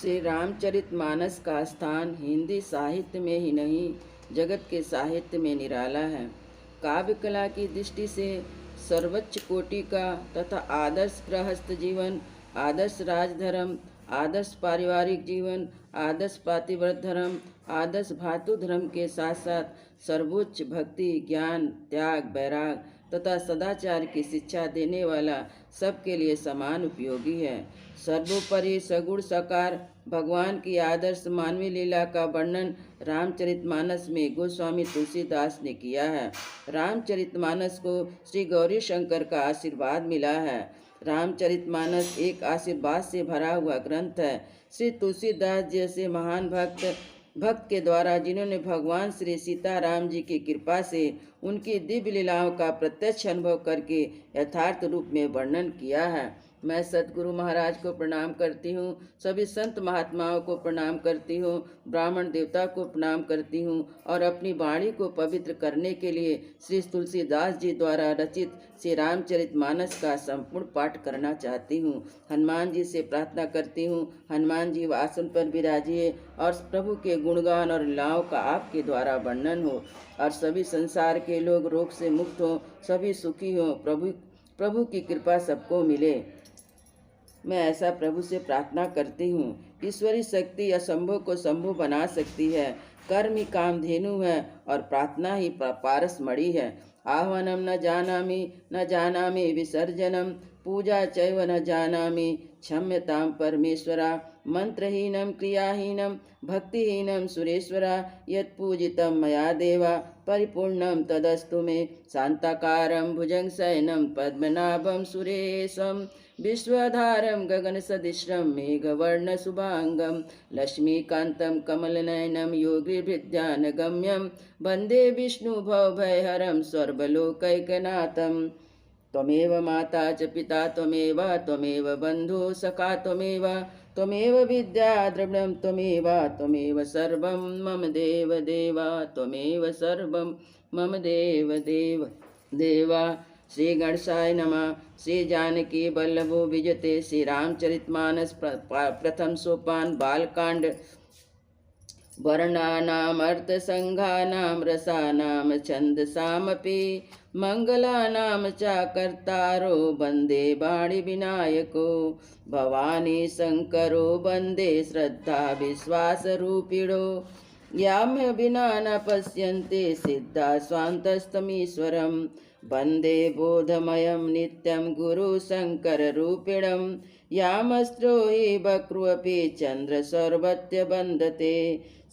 श्री रामचरितमानस का स्थान हिंदी साहित्य में ही नहीं, जगत के साहित्य में निराला है। काव्य कला की दृष्टि से सर्वोच्च कोटि का तथा आदर्श गृहस्थ जीवन, आदर्श राजधर्म, आदर्श पारिवारिक जीवन, आदर्श पातिव्रत धर्म, आदर्श भातु धर्म के साथ साथ सर्वोच्च भक्ति, ज्ञान, त्याग, वैराग तथा सदाचार की शिक्षा देने वाला सबके लिए समान उपयोगी है। सर्वोपरि सगुण साकार भगवान की आदर्श मानवीय लीला का वर्णन रामचरितमानस में गोस्वामी तुलसीदास ने किया है। रामचरितमानस को श्री गौरी शंकर का आशीर्वाद मिला है। रामचरितमानस एक आशीर्वाद से भरा हुआ ग्रंथ है। श्री तुलसीदास जैसे महान भक्त के द्वारा जिन्होंने भगवान श्री सीताराम जी की कृपा से उनकी दिव्य लीलाओं का प्रत्यक्ष अनुभव करके यथार्थ रूप में वर्णन किया है। मैं सतगुरु महाराज को प्रणाम करती हूँ, सभी संत महात्माओं को प्रणाम करती हूँ, ब्राह्मण देवता को प्रणाम करती हूँ और अपनी वाणी को पवित्र करने के लिए श्री तुलसीदास जी द्वारा रचित श्री रामचरितमानस का संपूर्ण पाठ करना चाहती हूँ। हनुमान जी से प्रार्थना करती हूँ, हनुमान जी आसन पर विराजिए और प्रभु के गुणगान और लीलाओं का आपके द्वारा वर्णन हो और सभी संसार के लोग रोग से मुक्त हों, सभी सुखी हों, प्रभु की कृपा सबको मिले। मैं ऐसा प्रभु से प्रार्थना करती हूँ। ईश्वरी शक्ति असंभव को संभव बना सकती है। कर्म ही कामधेनु है और प्रार्थना ही पारस मणि है। आह्वानम न जानामि विसर्जनम, पूजा चैव न जानामि क्षम्यतां परमेश्वरा। मंत्रहीनम क्रियाहीनम भक्तिहीनम सुरेश्वरा, यत्पूजितं मया देवा परिपूर्णं तदस्तु मे। शांताकारं भुजंगशयनं पद्मनाभं सुरेशं, विश्वधारं गगनसदृशं मेघवर्णशुभांगं, लक्ष्मीकान्तं कमलनयनं योगिभिर्ध्यानगम्यं, वन्दे विष्णुभवभयहरं सर्वलोकैकनाथं। त्वमेव माता च पिता त्वमेव बन्धु सखा त्वमेव विद्या द्रविणं त्वमेव सर्वं मम देव देवा, त्वमेव सर्वं मम देव देव देवा। श्री गणेशाय नमः। श्री जानकी वल्लभो विजयते। श्री रामचरितमानस प्रथम सोपान बालकांड। वर्णानाम् अर्थसंघानां रसानां छन्दसामपि मंगलानां च कर्तारो वन्दे वाणी विनायको, भवानी शंकरो वन्दे श्रद्धा विश्वासरूपिणो, याम्य विना न पश्यन्ते सिद्धा स्वान्तस्तमीश्वरम्, वन्दे बोधमयं नित्यं गुरु शङ्कररूपिणं, यामस्त्रो हि वक्रुवपि चन्द्र सर्वत्र वन्दते।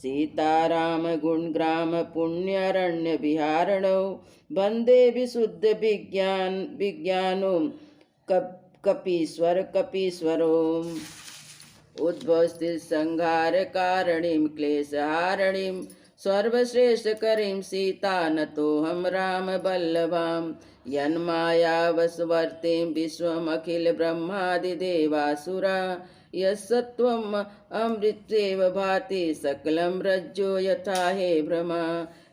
सीताराम गुणग्राम पुण्यरण्य विहारणौ, वन्दे विशुद्ध विज्ञानो कपीश्वरो, उद्भवस्थित संहार कारणीं क्लेशहारणीं, सर्वश्रेष्ठकरीं सीता नतोऽहं राम वल्लभां, यन्मायावशवर्तीं विश्वमखिल ब्रह्मादिदेवासुरा, यत्सत्त्वम् अमृतेव भाति सकलं रज्जो यथा हे भ्रमा,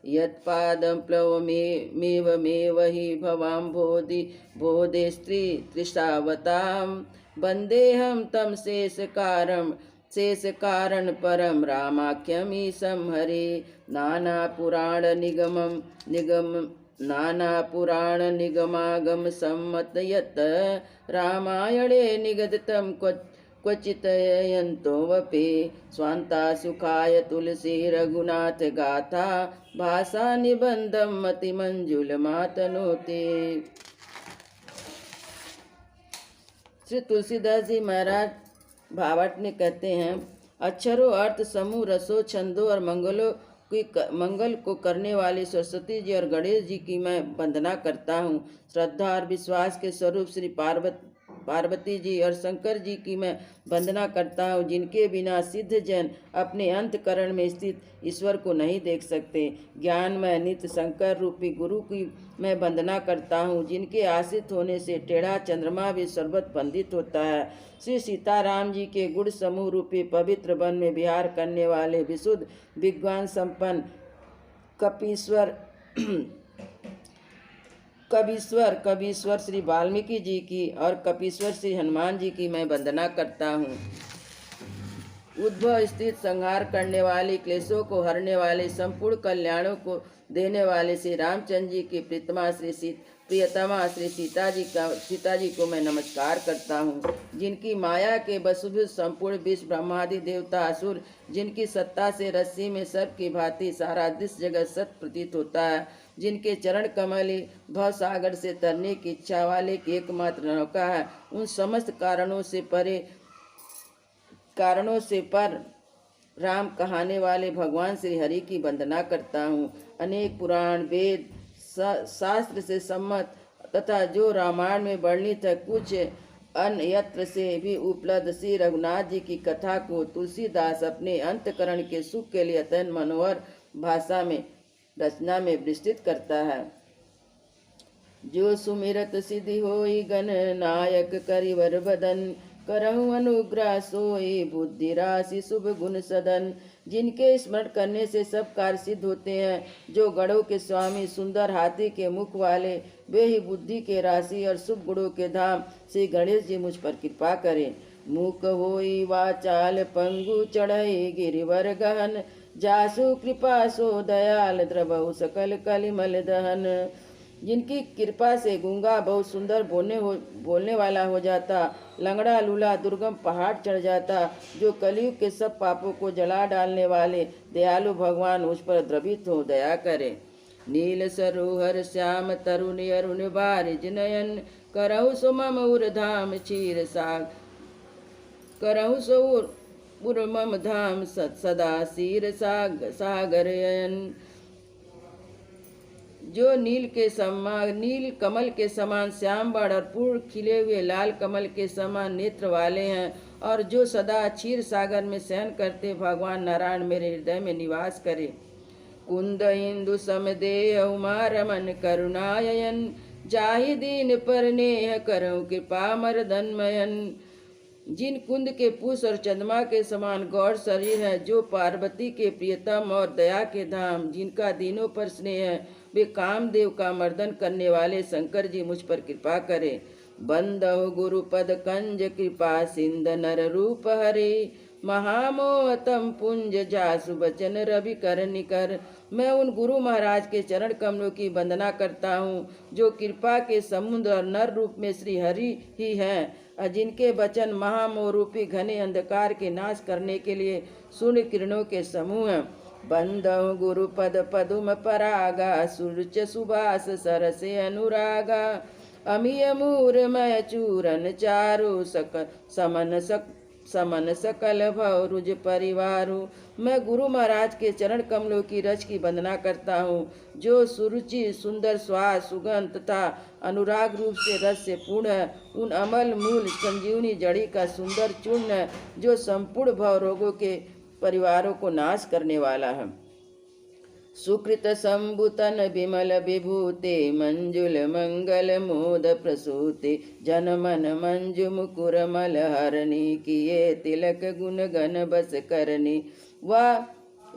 यत्पादं प्लवमेवमेव हि भवां बोधे तृषावतां, वन्देऽहं तं शेषकारण परम रामाख्यमीशं हरे। नानापुराण निगमागम सम्मत यत् रामायणे निगदितं क्वचितयन्तोऽपि, स्वान्ता सुखाय तुलसी रघुनाथ गाथा, भाषा निबंधं मतिमंजुलमातनोते। श्री तुलसीदास जी महाराज भावार्थ में कहते हैं, अक्षरों अर्थ समूह रसों छंदों और मंगल को करने वाले सरस्वती जी और गणेश जी की मैं वंदना करता हूँ। श्रद्धा और विश्वास के स्वरूप श्री पार्वती जी और शंकर जी की मैं वंदना करता हूँ, जिनके बिना सिद्ध जन अपने अंतकरण में स्थित ईश्वर को नहीं देख सकते। ज्ञानमय नित्य शंकर रूपी गुरु की मैं वंदना करता हूँ, जिनके आश्रित होने से टेढ़ा चंद्रमा भी सर्वत बंदित होता है। श्री सीताराम जी के गुण समूह रूपी पवित्र वन में विहार करने वाले विशुद्ध विज्ञान संपन्न कवीश्वर श्री वाल्मीकि जी की और कपीश्वर श्री हनुमान जी की मैं वंदना करता हूँ। उद्भव स्थित संहार करने वाले, क्लेशों को हरने वाले, संपूर्ण कल्याणों को देने वाले श्री रामचंद्र जी की प्रियतमा श्री सीता जी को मैं नमस्कार करता हूँ। जिनकी माया के बसुभुज संपूर्ण विश्व ब्रह्मादि देवता असुर, जिनकी सत्ता से रस्सी में सर्प की भांति सारा दृश्य जगत सत प्रतीत होता है, जिनके चरण कमल ही भव सागर से तरने की इच्छा वाले की एकमात्र नौका है, उन समस्त कारणों से पर राम कहाने वाले भगवान श्री हरि की वंदना करता हूँ। अनेक पुराण वेद शास्त्र से सम्मत तथा जो रामायण में वर्णित है, कुछ अन्यत्र से भी उपलब्ध श्री रघुनाथ जी की कथा को तुलसीदास अपने अंतकरण के सुख के लिए अत्यंत मनोहर भाषा में रचना में विस्तृत करता है। जो सुमिरत सिद्धि होई गण नायक करिवर बदन, करहु अनुग्रह सोई बुद्धि राशि शुभ गुण सदन। जिनके स्मरण करने से सब कार्य सिद्ध होते हैं, जो गणों के स्वामी सुंदर हाथी के मुख वाले, वे ही बुद्धि के राशि और शुभ गुणों के धाम श्री गणेश जी मुझ पर कृपा करें। मूक होई वाचाल पंगु चढ़ई गिरिवर गहन, जासु कृपा सो दयाल द्रवहु सकल कलिमल दहन। जिनकी कृपा से गूंगा बहुत सुंदर बोलने वाला हो जाता, लंगड़ा लूला दुर्गम पहाड़ चढ़ जाता, जो कलयुग के सब पापों को जला डालने वाले दयालु भगवान उस पर द्रवित हो दया करे। नील सरोहर श्याम तरुण अरुण बारिज नयन, करहु सो मम उर धाम क्षीर साग, करहु सो उर मम धाम सदा क्षीर सागर अयन। जो नील कमल के समान श्याम बाण और पूर्ण खिले हुए लाल कमल के समान नेत्र वाले हैं, और जो सदा क्षीर सागर में शयन करते भगवान नारायण मेरे हृदय में निवास करे। कुंद इंदु समदेह उमा रमन करुणायन, जाहि दीन पर नेह करऊं कृपा मर्दनमयन। जिन कुंद के पुष्प और चंद्रमा के समान गौर शरीर है, जो पार्वती के प्रियतम और दया के धाम, जिनका दीनों पर स्नेह है, वे कामदेव का मर्दन करने वाले शंकर जी मुझ पर कृपा करें। बंदहु गुरुपद कंज कृपा सिंध नर रूप हरे, महामोहतम पुंज जासु बचन रवि कर निकर। मैं उन गुरु महाराज के चरण कमलों की वंदना करता हूँ, जो कृपा के समुद्र और नर रूप में श्री हरि ही हैं, जिनके वचन महामोह रूपी घने अंधकार के नाश करने के लिए सूर्य किरणों के समूह हैं। बंदहु गुरुपद पदुम परागा, सुरुच सुबास सरसे अनुरागा, अमीय मूरमय चूरन चारु समन सकल भव रुज परिवारु। मैं गुरु महाराज के चरण कमलों की रज की वंदना करता हूँ, जो सुरुचि सुंदर स्वाद सुगंध तथा अनुराग रूप से रस से पूर्ण है। उन अमल मूल संजीवनी जड़ी का सुंदर चूर्ण है, जो संपूर्ण भव रोगों के परिवारों को नाश करने वाला है। सुकृत संबुतन विमल विभूते, मंजुल मंगल मोद प्रसूते, जन मन मंजु मुकुर मल हरणी, किए तिलक गुण गण बस करनी। वह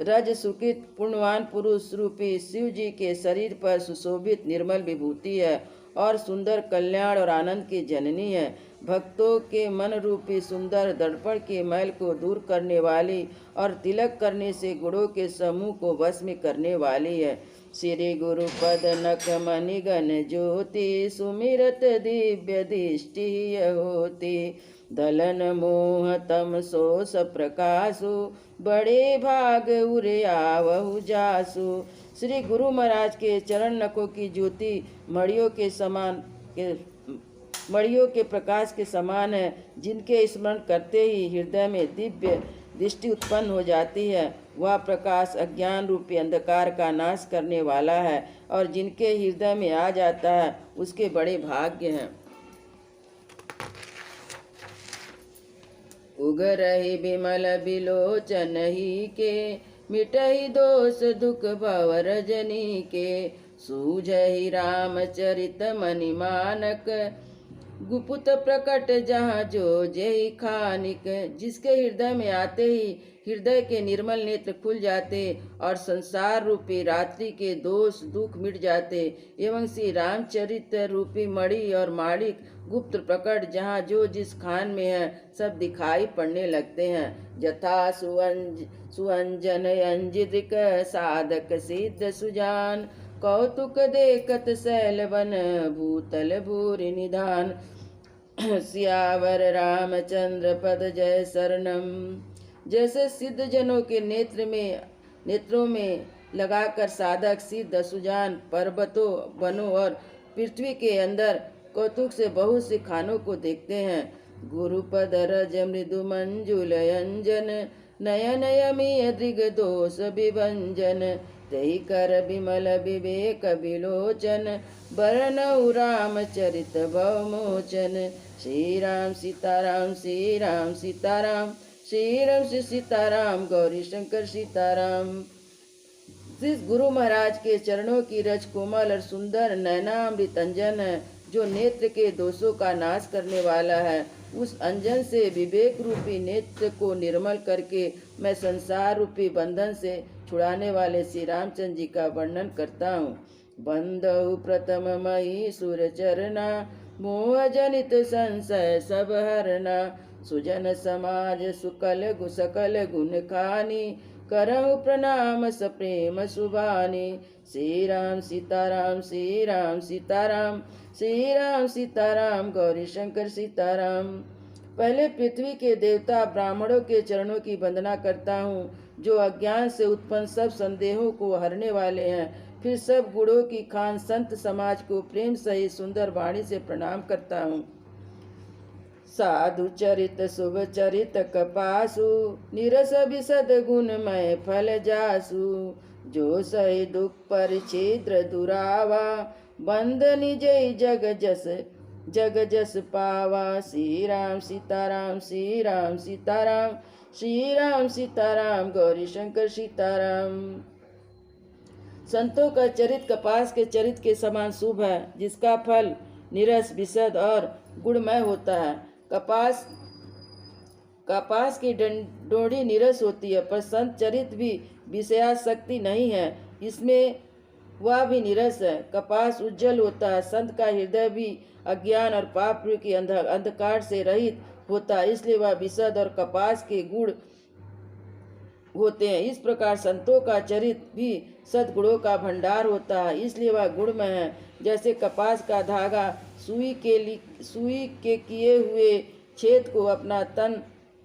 रज सुकृत पुण्यवान पुरुष रूपी शिव जी के शरीर पर सुशोभित निर्मल विभूति है, और सुंदर कल्याण और आनंद की जननी है। भक्तों के मन रूपी सुंदर दर्पण के मैल को दूर करने वाली, और तिलक करने से गुणों के समूह को वश में करने वाली है। श्री गुरु पद नख मणि गण ज्योति, सुमिरत दिव्य दृष्टि होती, दलन मोह तम सोस प्रकाशु, बड़े भाग उरे आवहु जासु। श्री गुरु महाराज के चरण नखों की ज्योति मणियों के प्रकाश के समान है, जिनके स्मरण करते ही हृदय में दिव्य दृष्टि उत्पन्न हो जाती है। वह प्रकाश अज्ञान रूपी अंधकार का नाश करने वाला है, और जिनके हृदय में आ जाता है उसके बड़े भाग्य हैं। उगरहि बिमल बिलोचन ही के, मिटहि दोष दुख भव रजनी के, सूझहि रामचरित मणि मानक, गुपुत प्रकट जहाँ जो जय खानिक। जिसके हृदय में आते ही हृदय के निर्मल नेत्र खुल जाते और संसार रूपी रात्रि के दोष दुख मिट जाते, एवं श्री रामचरित रूपी मणि और माणिक गुप्त प्रकट जहाँ जो जिस खान में है सब दिखाई पड़ने लगते हैं। यथा सुअंजन अंजिद्रिक साधक सिद्ध सुजान, कौतुक देखत शैल वन भूतल भूरि निधान। सियावर रामचंद्र पद जय शरणम। जैसे सिद्ध जनों के नेत्रों में लगाकर साधक सिद्ध सुजान पर्वतों वनों और पृथ्वी के अंदर कौतुक से बहुत से खानों को देखते हैं। गुरुपद रज मृदु मंजुल अंजन, नयन यमीय दृग दोष विभंजन। तही कर विमल विवेक विलोचन, बरनऊ रामचरित भवमोचन। श्री राम सीताराम श्री राम सीताराम, श्री राम श्री सीताराम गौरी शंकर सीताराम। जिस गुरु महाराज के चरणों की रज कोमल और सुंदर नयनामृत अंजन है, जो नेत्र के दोषों का नाश करने वाला है, उस अंजन से विवेक रूपी नेत्र को निर्मल करके मैं संसार रूपी बंधन से छुड़ाने वाले श्री रामचंद्र जी का वर्णन करता हूँ। बंधु प्रथम मई सुर चरना, मोह जनित संशय सब हरना। सुजन समाज सकल गुण खानी, करहु प्रणाम सप्रेम सुभानी। श्री राम सीताराम श्री राम सीताराम, श्री राम सीताराम गौरी शंकर सीताराम। पहले पृथ्वी के देवता ब्राह्मणों के चरणों की वंदना करता हूँ, जो अज्ञान से उत्पन्न सब संदेहों को हरने वाले हैं। फिर सब गुणों की खान संत समाज को प्रेम सहित सुंदर वाणी से प्रणाम करता हूँ। साधु चरित शुभ चरित कपासु, निरस विशद गुणमय फल जासु। जो सही दुख परिछिद्र दुरावा, बंद निजय जग जस पावा। श्री राम सीताराम श्री राम सीताराम, श्री राम सीताराम गौरी शंकर सीताराम। संतों का चरित कपास के चरित के समान शुभ है, जिसका फल निरस विशद और गुणमय होता है। कपास की डोरी निरस होती है, पर संत चरित भी विषयासक्ति नहीं है, इसमें वह भी निरस है। कपास उज्जवल होता है, संत का हृदय भी अज्ञान और पाप के अंधकार से रहित होता है, इसलिए वह विशद और कपास के गुण होते हैं। इस प्रकार संतों का चरित भी सद्गुणों का भंडार होता है, इसलिए वह गुणमय है। जैसे कपास का धागा सुई के किए हुए छेद को अपना तन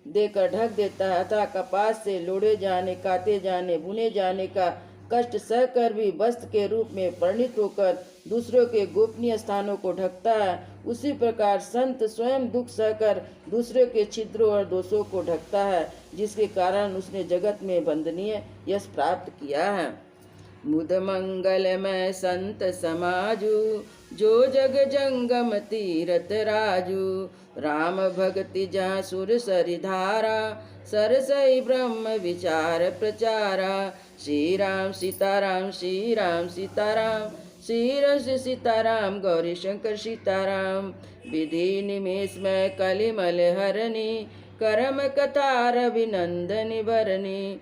देकर ढक देता है, अतः कपास से लोढ़े जाने, काटे जाने, बुने जाने का कष्ट सहकर भी वस्त्र के रूप में परिणित होकर दूसरों के गोपनीय स्थानों को ढकता है, उसी प्रकार संत स्वयं दुख सहकर दूसरों के छिद्रों और दोषों को ढकता है, जिसके कारण उसने जगत में वंदनीय यश प्राप्त किया है। मुद मंगलमय संत समाजु, जो जग जंगम तीरथ राजू। राम भक्ति जहाँ सुर सरिधारा, सरसई ब्रह्म विचार प्रचारा। श्री राम सीताराम श्री राम सीताराम, श्री राम श्री सीताराम गौरी शंकर सीताराम। विधि निमेष में कलिमल हरणी, करम कतार अभिनंदन भरणी।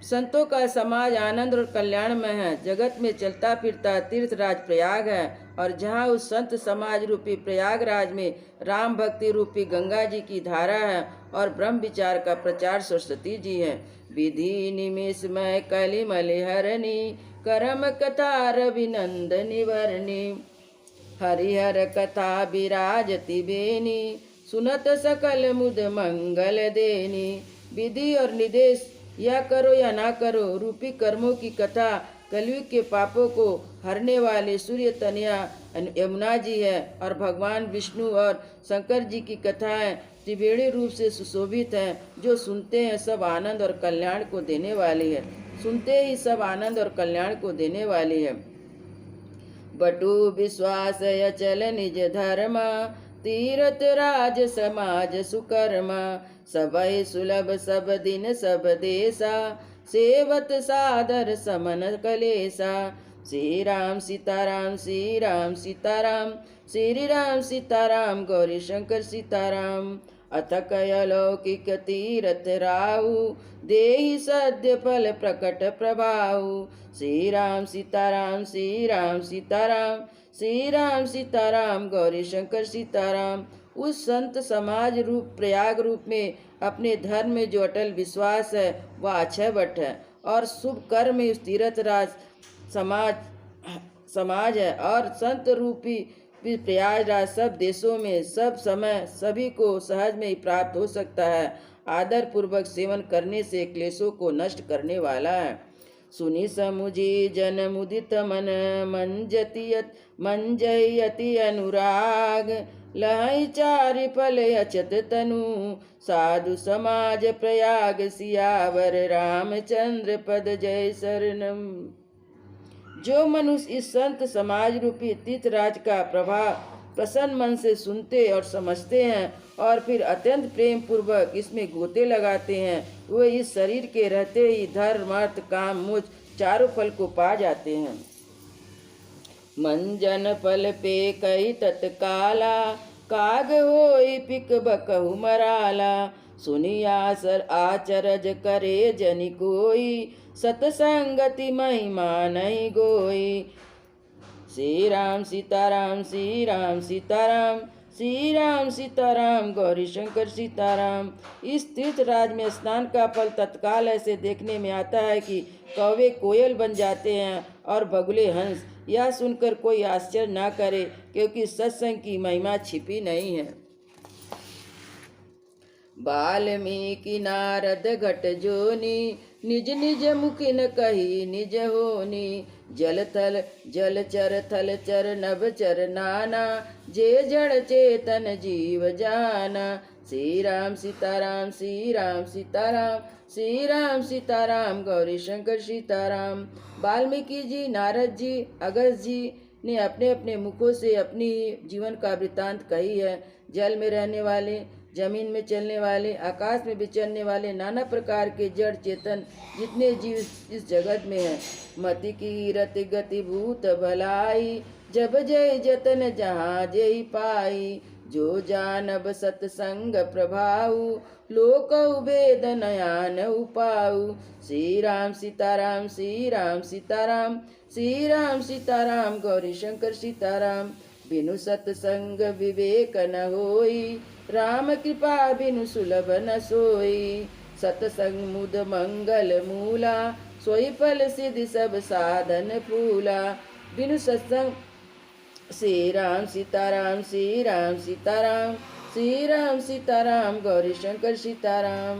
संतों का समाज आनंद और कल्याण में है। जगत में चलता फिरता तीर्थराज प्रयाग है, और जहाँ उस संत समाज रूपी प्रयागराज में राम भक्ति रूपी गंगा जी की धारा है और ब्रह्म विचार का प्रचार सरस्वती जी है। विधि निमेष में कलिमल हरणी, करम कतार अभिनंदन वर्णी। हरिहर कथा विराजति बेनी, सुनत सकल मुद मंगल देनी। विधि और निदेश या करो या ना करो रूपी कर्मों की कथा कलयुग के पापों को हरने वाले सूर्य तनया यमुना जी है, और भगवान विष्णु और शंकर जी की कथाएं त्रिवेणी रूप से सुशोभित हैं। जो सुनते हैं सब आनंद और कल्याण को देने वाली है, सुनते ही सब आनंद और कल्याण को देने वाली है। बटु विश्वास अचल निज धर्मा, तीरथ राज समाज सुकर्मा। सबहि सुलभ सब दिन सब देसा, सेवत सादर समन कलेसा। श्री राम सीताराम श्री राम सीताराम, श्री राम सीताराम गौरी शंकर सीताराम। अथ कय लौकिक तीरथ राहु देहि सद्य फल प्रकट प्रभाऊ। श्री राम सीताराम श्री राम सीताराम श्री राम सीताराम गौरी शंकर सीताराम। उस संत समाज रूप प्रयाग रूप में अपने धर्म में जो अटल विश्वास है वह अक्षय वट है, और शुभ कर्म में उस तीर्थ राज समाज है, और संत रूपी प्रयागराज सब देशों में सब समय सभी को सहज में ही प्राप्त हो सकता है। आदर पूर्वक सेवन करने से क्लेशों को नष्ट करने वाला है। सुनि समुझी जन मुदित मन मंजयति अनुराग। लहई चारि फल अचत तनु साधु समाज प्रयाग। सियावर रामचंद्र पद जय शरणम। जो मनुष्य इस संत समाज रूपी तीर्थराज का प्रभाव प्रसन्न मन से सुनते और समझते हैं और फिर अत्यंत प्रेम पूर्वक इसमें गोते लगाते हैं, वे इस शरीर के रहते ही धर्म अर्थ काम मोक्ष चारों फल को पा जाते हैं। मंजन फल पे कई तत्काला काग होई पिक बकहु मराला। सुनिया सर आचरज करे जनि कोई सतसंगति महिमा नहीं गोई। श्री राम सीताराम श्री राम सीताराम श्री राम सीताराम गौरी शंकर सीताराम। इस तीर्थराज में स्नान का फल तत्काल ऐसे देखने में आता है कि कौवे कोयल बन जाते हैं और बगुले हंस। यह सुनकर कोई आश्चर्य ना करे, क्योंकि सत्संग की महिमा छिपी नहीं है। वाल्मीकि नारद घट जोनी निज निज मुखि न कही निज होनी। जल थल जल चर थल चर नभ चर नाना जे जड़ चेतन जीव जाना। श्री राम सीताराम श्री राम सीताराम श्री राम सीताराम गौरी शंकर सीताराम। वाल्मीकि जी, नारद जी, अगस्त्य जी ने अपने अपने मुखों से अपनी जीवन का वृत्तांत कही है। जल में रहने वाले, जमीन में चलने वाले, आकाश में विचरने वाले नाना प्रकार के जड़ चेतन जितने जीव इस जगत में हैं, मति की रति गति भूत भलाई जब जय जतन जहाँ जय पाई। जो जानब सत्संग प्रभाऊ लोक भेद नयान उपाऊ। श्री राम सीताराम श्री राम सीताराम श्री राम सीताराम गौरी शंकर सीताराम। बिनु सत्संग विवेक न होई राम कृपा बिनु सुलभ न सोई। सत्संग मुद मंगल मूला सोई फल सिद्धि सब साधन फूला। बिनु सत्संग श्री राम सीताराम श्री राम सीताराम श्री राम सीताराम गौरी शंकर सीताराम।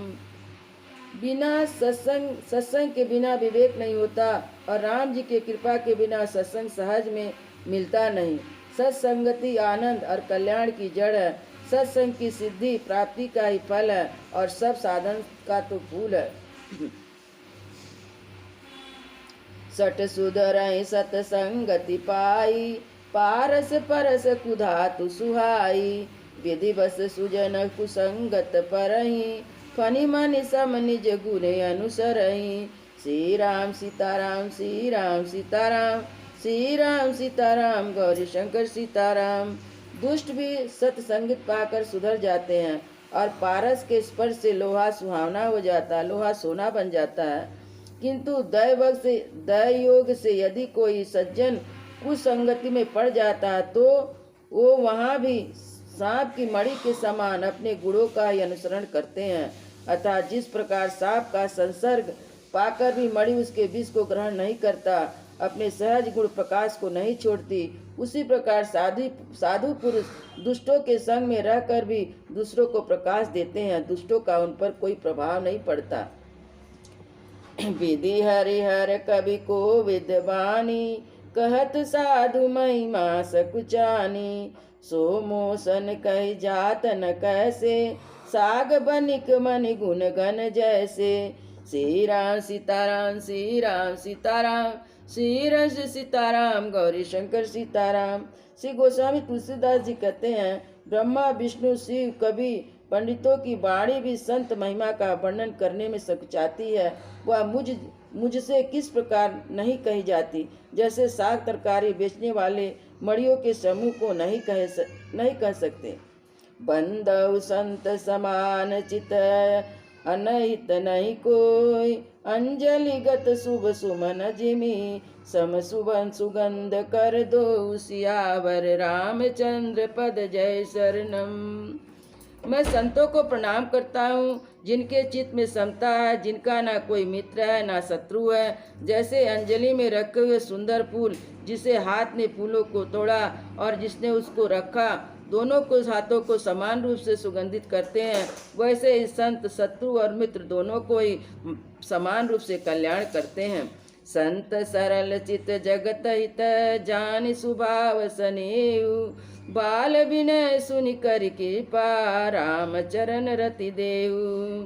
बिना सत्संग के बिना विवेक नहीं होता, और राम जी के कृपा के बिना सत्संग सहज में मिलता नहीं। सत्संगति आनंद और कल्याण की जड़ है। सत्संग की सिद्धि प्राप्ति का ही फल है, और सब साधन का तो फूल है। सठ सुधरहि सत्संगति पाई पारस परस कुधातु सुहाई। विधि बस सुजन कुसंगत परहि फनि मनि सम निज गुण अनुसरहि। श्री राम सीताराम श्री राम सीताराम श्री राम सीताराम गौरी शंकर सीताराम। दुष्ट भी सत्संगत पाकर सुधर जाते हैं, और पारस के स्पर्श से लोहा सुहावना हो जाता है, लोहा सोना बन जाता है। किंतु दैव योग से यदि कोई सज्जन कुसंगति में पड़ जाता है, तो वो वहाँ भी सांप की मणि के समान अपने गुणों का ही अनुसरण करते हैं। अतः जिस प्रकार सांप का संसर्ग पाकर भी मणि उसके विष को ग्रहण नहीं करता, अपने सहज गुण प्रकाश को नहीं छोड़ती, उसी प्रकार साधु पुरुष दुष्टों के संग में रहकर भी दूसरों को प्रकाश देते हैं। दुष्टों का उन पर कोई प्रभाव नहीं पड़ता। विधि हरिहर कवि को विद्वानी कहत साधु महिमा सकुचानी। सो मोसन कह जात न कैसे साग बनिक मनि गुण गण जैसे। श्री राम सीताराम श्री राम सीताराम श्री राम सीताराम गौरी शंकर सीताराम। श्री गोस्वामी तुलसीदास जी कहते हैं, ब्रह्मा विष्णु शिव कवि पंडितों की वाणी भी संत महिमा का वर्णन करने में सकुचाती है। वह मुझसे किस प्रकार नहीं कही जाती, जैसे साग तरकारी बेचने वाले मड़ियों के समूह को नहीं कह सकते। बंधु संत समान चित अनहित नहीं कोई, अंजलिगत शुभ सुमन जिमी सम सुबन सुगंध कर दो, सियावर रामचंद्र पद जय शरणम। मैं संतों को प्रणाम करता हूँ जिनके चित्त में समता है, जिनका ना कोई मित्र है ना शत्रु है। जैसे अंजलि में रखे हुए सुंदर फूल, जिसे हाथ ने फूलों को तोड़ा और जिसने उसको रखा, दोनों को हाथों को समान रूप से सुगंधित करते हैं, वैसे ही संत शत्रु और मित्र दोनों को ही समान रूप से कल्याण करते हैं। संत सरल चित जगत हित जान सुभाव सनेऊ, बाल विनय सुनि कर कृपा राम चरण रति देऊ,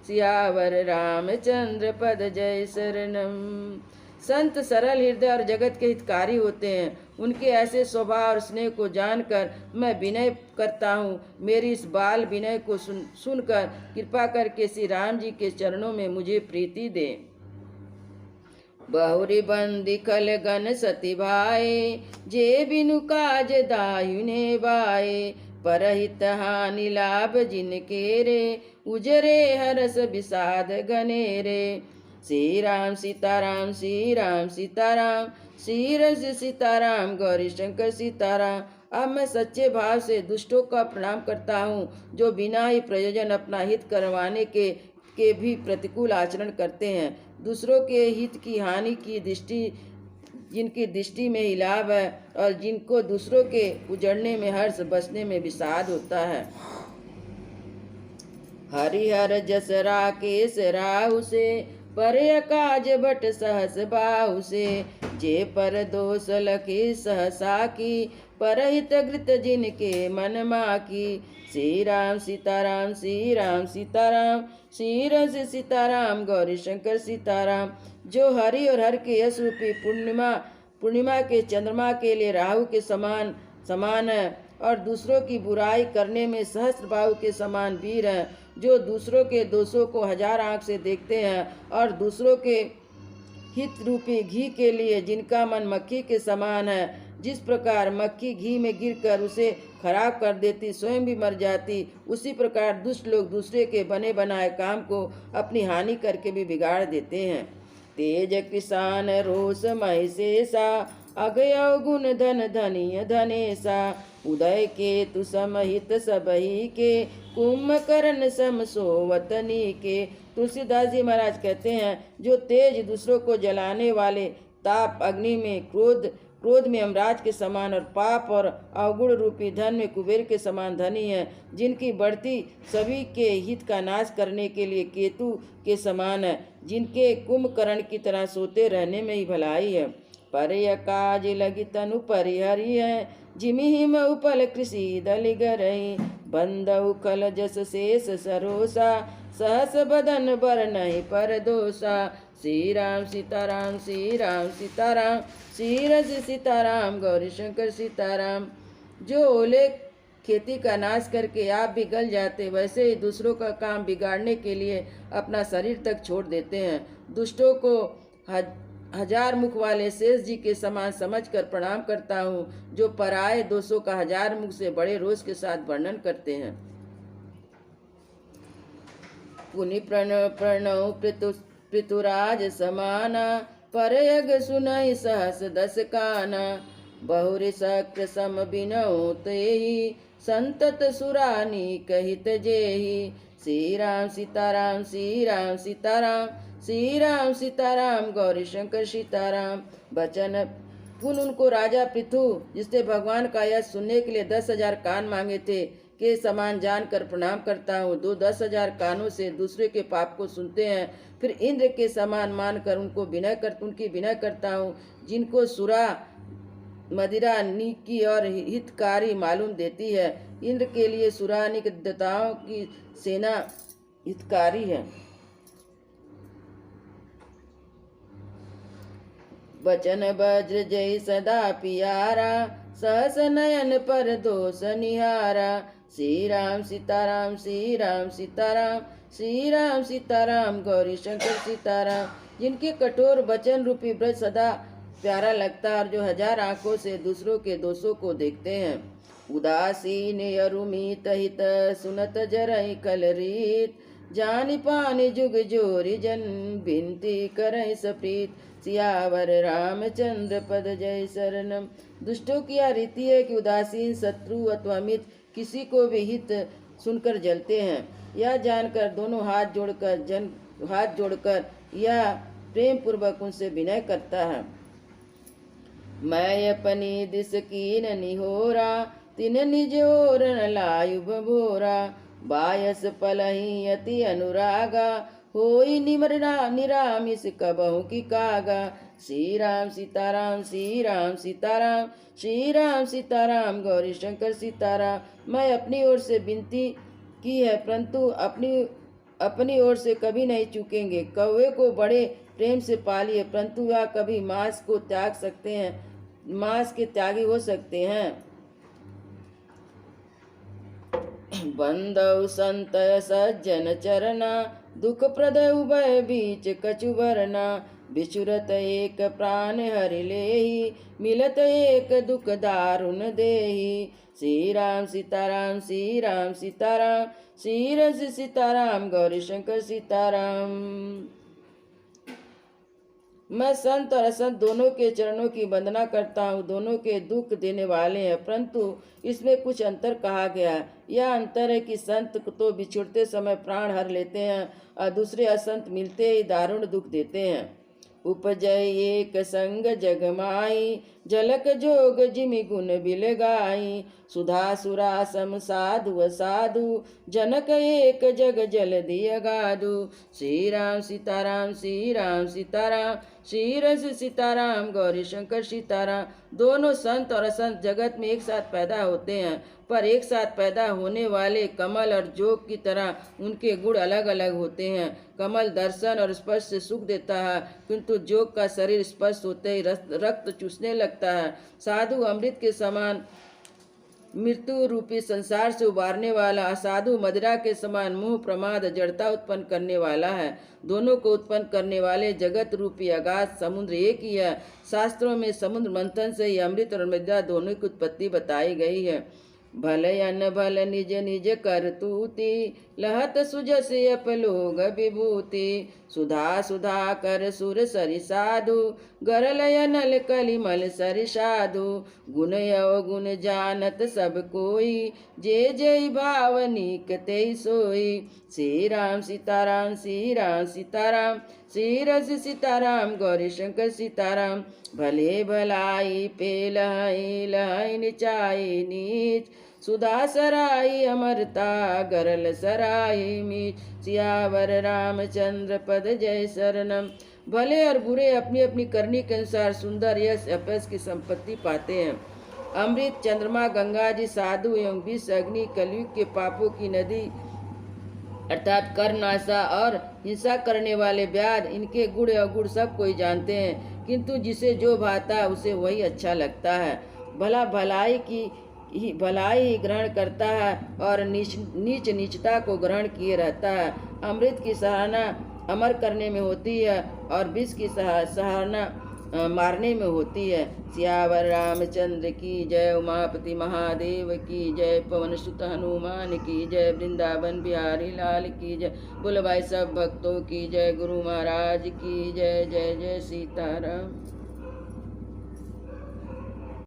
सियावर रामचंद्र पद जय शरणम। संत सरल हृदय और जगत के हितकारी होते हैं। उनके ऐसे स्वभाव और स्नेह को जानकर मैं विनय करता हूँ। मेरी इस बाल विनय को सुनकर कृपा करके श्री राम जी के चरणों में मुझे प्रीति दे। बहुरी बंदी खल गन सती भाए, जे बिनु काज दायुने बाए, परहित हानि लाभ जिनके रे, उजरे हरस विषाद गने रे। श्री राम सीताराम श्री राम सीताराम, श्री रस सीताराम गौरी शंकर सीताराम। अब मैं सच्चे भाव से दुष्टों का प्रणाम करता हूँ, जो बिना ही प्रयोजन अपना हित करवाने के भी प्रतिकूल आचरण करते हैं। दूसरों के हित की हानि की दृष्टि जिनकी दृष्टि में ही लाभ है, और जिनको दूसरों के उजड़ने में हर्ष, बचने में विषाद होता है। हरिहर जस राकेश राहु से, पर काज बट सहस बाहु से, जे पर दोष लखी सहसा की, परहित घृत जिनके मन माकी। श्री राम सीताराम श्री राम सीताराम, श्री रस सीताराम गौरी शंकर सीताराम। जो हरि और हर के यश रूपी पूर्णिमा के चंद्रमा के लिए राहु के समान है, और दूसरों की बुराई करने में सहस्त्र बाहु के समान वीर हैं। जो दूसरों के दोषों को हजार आंख से देखते हैं, और दूसरों के हित रूपी घी के लिए जिनका मन मक्खी के समान है। जिस प्रकार मक्खी घी में गिरकर उसे खराब कर देती, स्वयं भी मर जाती, उसी प्रकार दुष्ट लोग दूसरे के बने बनाए काम को अपनी हानि करके भी बिगाड़ देते हैं। तेज किसान रोष महिषेषा, अगय गुण धन धनिय धनेशा, उदय के तु समहित सबही के, कुंभकर्ण सम सोवतनी के। तुलसीदास जी महाराज कहते हैं, जो तेज दूसरों को जलाने वाले, ताप अग्नि में, क्रोध में यमराज के समान, और पाप और अवगुण रूपी धन में कुबेर के समान धनी है, जिनकी बढ़ती सभी के हित का नाश करने के लिए केतु के समान है, जिनके कुंभकर्ण की तरह सोते रहने में ही भलाई है। परय काज लगी तनु परिहरि है, जिमि हिम उपल कृषि दलि गरहि, बंधु खल जस शेष सरोसा, सहस बदन बर नहीं पर दोषा। श्री राम सीताराम श्री राम सीताराम, श्री रस सीताराम गौरी शंकर सीताराम। जो ओले खेती का नाश करके आप भी गल जाते, वैसे ही दूसरों का काम बिगाड़ने के लिए अपना शरीर तक छोड़ देते हैं। दुष्टों को हजार मुख वाले शेष जी के समान समझकर प्रणाम करता हूँ, जो पराये दोषों का हजार मुख से बड़े रोष के साथ वर्णन करते हैं। पुनि प्रणव पृथुराज समाना, परयग सुनहि सहस दस काना, बहुरि शक्र सम बिनौ तेहि, संतत सुरानी कहित जेहि। श्री राम सीताराम श्री राम सीताराम, श्री राम सीताराम गौरी शंकर सीताराम। वचन पुन उनको राजा पृथु, जिसने भगवान का यश सुनने के लिए 10,000 कान मांगे थे, के समान जानकर प्रणाम करता हूँ। 10,000 कानों से दूसरे के पाप को सुनते हैं, फिर इंद्र के समान मानकर उनकी विनय करता हूँ, जिनको सुरा मदिरा नीकी और हितकारी मालूम देती है। इंद्र के लिए सुरानिक देवताओं की सेना हितकारी है। बचन वज्र जय सदा पियारा, सहस नयन पर दोष निहारा। श्री राम सीताराम श्री राम सीताराम, श्री राम सीताराम गौरी शंकर सीताराम। जिनके कठोर वचन रूपी ब्रज सदा प्यारा लगता है और जो हजार आंखों से दूसरों के दोषों को देखते हैं। उदासीन अरुमित हित सुनत जरई कल रीत, जानि पानि जुग जोरी जन बिनती करई सप्रीत, सियावर रामचंद्र पद जय शरणम। दुष्टों की यह रीति है कि उदासीन, शत्रु अथवा मित्र किसी को भी हित सुनकर जलते हैं। यह जानकर दोनों हाथ जोड़कर यह प्रेम पूर्वक उनसे विनय करता है। मैं अपनी दिस कीन निहोरा, तिन निज ओर न लायु भोरा, बायस पलही अति अनुरागा, होई निमरना निरामिस कबहु की कागा। श्री राम सीताराम, श्री राम सीताराम, श्री राम सीताराम, गौरी शंकर सीताराम। मैं अपनी ओर से विनती की है, परंतु अपनी ओर से कभी नहीं चूकेंगे। कौवे को बड़े प्रेम से पालिए, परंतु वह कभी मांस को त्याग सकते हैं, मांस के त्यागी हो सकते हैं। बंदौ संत सज्जन चरना, दुख प्रद उभय बीच कछु वरना, बिछुरत एक प्राण हरि लेहि, मिलत एक दुख दारुण देहि। श्री राम सीताराम, श्री राम सीताराम, श्री रस सीताराम, गौरी शंकर सीताराम। मैं संत और असंत दोनों के चरणों की वंदना करता हूँ। दोनों के दुख देने वाले हैं, परंतु इसमें कुछ अंतर कहा गया। यह अंतर है कि संत तो बिछुड़ते समय प्राण हर लेते हैं और दूसरे असंत मिलते ही दारुण दुख देते हैं। उपजय एक संग जग माई, झलक जोग जिमि गुण बिल गाई, सुधा सुरा सम साधु असाधु, जनक एक जग जल दिय गाधु। श्री राम सीताराम, श्री राम सीताराम, श्री रस सीताराम, गौरी शंकर सीताराम। दोनों संत और असंत जगत में एक साथ पैदा होते हैं, पर एक साथ पैदा होने वाले कमल और जोग की तरह उनके गुण अलग अलग होते हैं। कमल दर्शन और स्पर्श से सुख देता है, किंतु जोग का शरीर स्पर्श होते ही रक्त चूसने लगता है। साधु अमृत के समान मृत्यु रूपी संसार से उबारने वाला, असाधु मदिरा के समान मोह प्रमाद जड़ता उत्पन्न करने वाला है। दोनों को उत्पन्न करने वाले जगत रूपी अगाध समुद्र एक ही है। शास्त्रों में समुद्र मंथन से ही अमृत और मदिरा दोनों की उत्पत्ति बताई गई है। भल अन भल निज निज कर तूती, लहत सुजस अपलोग विभूति, सुधा सुधा कर सुर सरि साधु, गरल अनल कलिमल सरि साधु। गुण अवगुण जानत सब कोई, जे जय भावनिक ते सोई। श्री राम सीताराम, श्री राम सीताराम, श्री रस सीताराम, गौरी शंकर सीताराम। भले भलाई पे लहई लहई निचाई नीच, सुधा सराई अमरता गरल सराई मीच। सियावर रामचंद्र पद जय शरणम। भले और बुरे अपनी अपनी करनी के अनुसार सुंदर यश अपयश की संपत्ति पाते हैं। अमृत, चंद्रमा, गंगा जी, साधु एवं विष, अग्नि, कलयुग के पापों की नदी अर्थात करनाशा और हिंसा करने वाले व्याध, इनके गुण अवगुण सब कोई जानते हैं, किंतु जिसे जो भाता है उसे वही अच्छा लगता है। भला भलाई ही ग्रहण करता है और नीच नीचता को ग्रहण किए रहता है। अमृत की सराहना अमर करने में होती है और विष की सराहना मारने में होती है। सियावर रामचंद्र की जय, उमापति महादेव की जय, पवन सुत हनुमान की जय, वृंदावन बिहारी लाल की जय। बोलो भाई सब भक्तों की जय, गुरु महाराज की जय। जय जय सीताराम।